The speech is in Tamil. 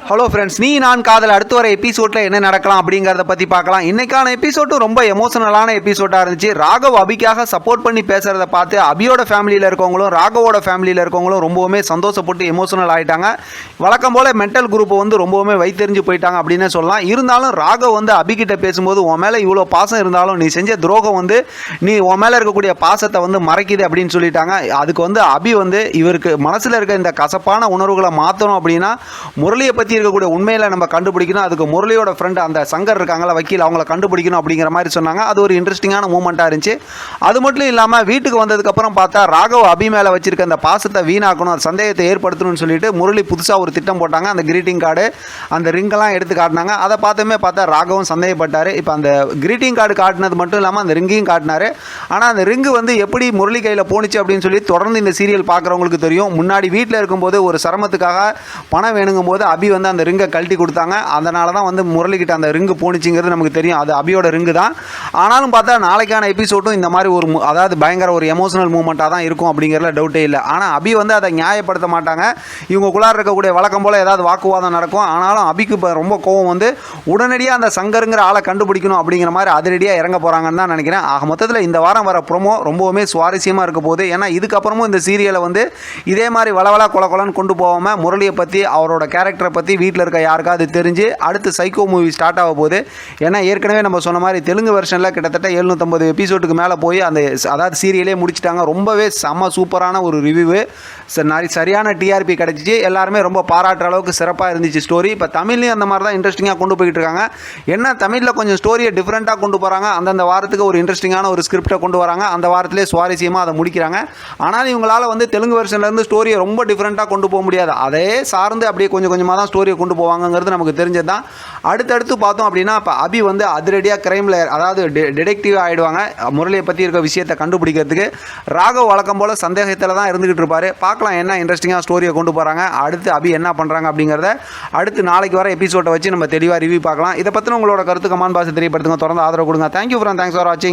ஹலோ ஃப்ரெண்ட்ஸ், நீ நான் காதல் அடுத்து வர எபிசோடில் என்ன நடக்கலாம் அப்படிங்கிறத பற்றி பார்க்கலாம். இன்றைக்கான எபிசோட்டும் ரொம்ப எமோஷனலான எபிசோடாக இருந்துச்சு. ராகவ் அபிக்காக சப்போர்ட் பண்ணி பேசுகிறத பார்த்து அபியோட ஃபேமிலியில் இருக்கவங்களும் ராகவோட ஃபேமிலியில் இருக்கவங்களும் ரொம்பவுமே சந்தோஷப்பட்டு எமோஷனல் ஆகிட்டாங்க. வழக்கம் போல் மென்டல் குரூப்பை ரொம்பவுமே வைத்தெறிஞ்சு போயிட்டாங்க அப்படின்னு சொல்லலாம். இருந்தாலும் ராகவ் அபிகிட்ட பேசும்போது உன் மேலே இவ்வளோ பாசம் இருந்தாலும் நீ செஞ்ச துரோகம் நீ உன் மேலே இருக்கக்கூடிய பாசத்தை மறைக்குது அப்படின்னு சொல்லிட்டாங்க. அதுக்கு அபி இவருக்கு மனசில் இருக்க இந்த கசப்பான உணர்வுகளை மாற்றணும் அப்படின்னா முரளியை பற்றி இருக்கக்கூடிய உண்மையில நம்ம கண்டுபிடிக்கணும். அதுக்கு முரளியோட ஃப்ரெண்ட் அந்த சங்கர் இருக்காங்களா வக்கீல், அவங்கள கண்டுபிடிக்கணும் அப்படிங்கிற மாதிரி சொன்னாங்க. அது ஒரு இன்ட்ரெஸ்டிங்கான மூமெண்ட்டாக இருந்துச்சு. அது மட்டும் இல்லாமல் வீட்டுக்கு வந்ததுக்கப்புறம் பார்த்தா ராகவ் அபி மேலே வச்சிருக்க அந்த பாசத்தை வீணாக்கணும், அந்த சந்தேகத்தை ஏற்படுத்தணும்னு சொல்லிட்டு முரளி புதுசாக ஒரு திட்டம் போட்டாங்க. அந்த கிரீட்டிங் கார்டு அந்த ரிங்கெல்லாம் எடுத்து காட்டினாங்க. அதை பார்த்தா ராகவும் சந்தேகப்பட்டார். இப்போ அந்த கிரீட்டிங் கார்டு காட்டினது மட்டும் இல்லாமல் அந்த ரிங்கையும் காட்டினார். ஆனால் அந்த ரிங்கு எப்படி முரளி கையில் போணுச்சு அப்படின்னு சொல்லி தொடர்ந்து இந்த சீரியல் பார்க்குறவங்களுக்கு தெரியும். முன்னாடி வீட்டில் இருக்கும்போது ஒரு சிரமத்துக்காக பணம் வேணுங்கும் போது அபி அந்த ரிங்கை கழட்டி கொடுத்தாங்க. அதனால தான் முரளிக்கிட்ட அந்த ரிங்கு போணுச்சுங்கிறது நமக்கு தெரியும். அது அபியோட ரிங்கு தான். ஆனாலும் பார்த்தா நாளைக்கான எபிசோடும் இந்த மாதிரி அதாவது பயங்கர ஒரு எமோஷனல் மூமெண்ட்டாக தான் இருக்கும் அப்படிங்கிறதுல டவுட்டே இல்லை. ஆனால் அபி அதை நியாயப்படுத்த மாட்டாங்க. இவங்களுக்குள்ளார இருக்கக்கூடிய வழக்கம் போல் ஏதாவது வாக்குவாதம் நடக்கும். ஆனாலும் அபிக்கு இப்போ ரொம்ப கோவம் உடனடியாக அந்த சங்கருங்கிற ஆளை கண்டுபிடிக்கணும் அப்படிங்கிற மாதிரி அதிரடியாக இறங்க போகிறாங்கன்னு தான் நினைக்கிறேன். ஆக மொத்தத்தில் இந்த வாரம் வர ப்ரோமோ ரொம்பவுமே சுவாரஸ்யமாக இருக்க போகுது. ஏன்னா இதுக்கப்புறமும் இந்த சீரியலை இதே மாதிரி வளவளா கொலன்னு கொண்டு போகாமல் முரளியை பற்றி அவரோட கேரக்டரை பற்றி வீட்டில் இருக்க யாருக்காவது தெரிஞ்சு அடுத்து சைக்கோ மூவி ஸ்டார்ட் ஆக போகுது. ஏன்னா ஏற்கனவே நம்ம சொன்ன மாதிரி தெலுங்கு வெர்ஷனில் கிட்டத்தட்ட 750 எபிசோடுக்கு மேலே போய் அதாவது சீரியலே முடிச்சிட்டாங்க. ரொம்பவே செம்ம சூப்பரான ஒரு ரிவ்யூ, சரியான டிஆர்பி கிடச்சிச்சு. எல்லாருமே ரொம்ப பாராட்டுற அளவுக்கு சிறப்பாக இருந்துச்சு ஸ்டோரி. இப்போ தமிழ்லையும் அந்த மாதிரி தான் இன்ட்ரெஸ்டிங்காக கொண்டு போயிட்டு இருக்காங்க. என்ன தமிழில் கொஞ்சம் ஸ்டோரியை டிஃப்ரெண்ட்டாக கொண்டு போகிறாங்க. அந்தந்த வாரத்துக்கு ஒரு இன்ட்ரெஸ்டிங்கான ஒரு ஸ்கிரிப்டை கொண்டு வராங்க. அந்த வாரத்திலே சுவாரஸ்யமாக அதை முடிக்கிறாங்க. ஆனால் இவங்களால் தெலுங்கு வெர்ஷன்லேருந்து ஸ்டோரியை ரொம்ப டிஃப்ரெண்ட்டாக கொண்டு போக முடியாது. அதே சார்ந்து அப்படியே கொஞ்சம் கொஞ்சமாக தான் ஸ்டோரியை கொண்டு போவாங்கிறது நமக்கு தெரிஞ்சது தான். அடுத்தடுத்து பார்த்தோம் அப்படின்னா இப்போ அபி அதிரடியாக கிரைமில் அதாவது டிடெக்டிவ் ஆகிடுவாங்க. முரளியை பற்றி இருக்க விஷயத்தை கண்டுபிடிக்கிறதுக்கு ராகவ் வழக்கம் போல் சந்தேகத்தில் தான் இருந்துகிட்டு இருப்பார். பார்க்கலாம் என்ன இன்ட்ரெஸ்டிங்காக ஸ்டோரியை கொண்டு போகிறாங்க, அடுத்து அபி என்ன பண்ணுறாங்க அப்படிங்கிறத அடுத்து நாளைக்கு வர எபிசோட்டை வச்சு நம்ம தெளிவாக ரிவ்யூ பார்க்கலாம். இதை பற்றின உங்களோட கருத்து கமெண்ட் பாக்ஸில் தெரியப்படுத்துங்க. தொடர்ந்து ஆதரவு கொடுங்க. தேங்க்யூ ஃப்ரெண்ட், தேங்க்ஸ் ஃபார் வாட்சிங்.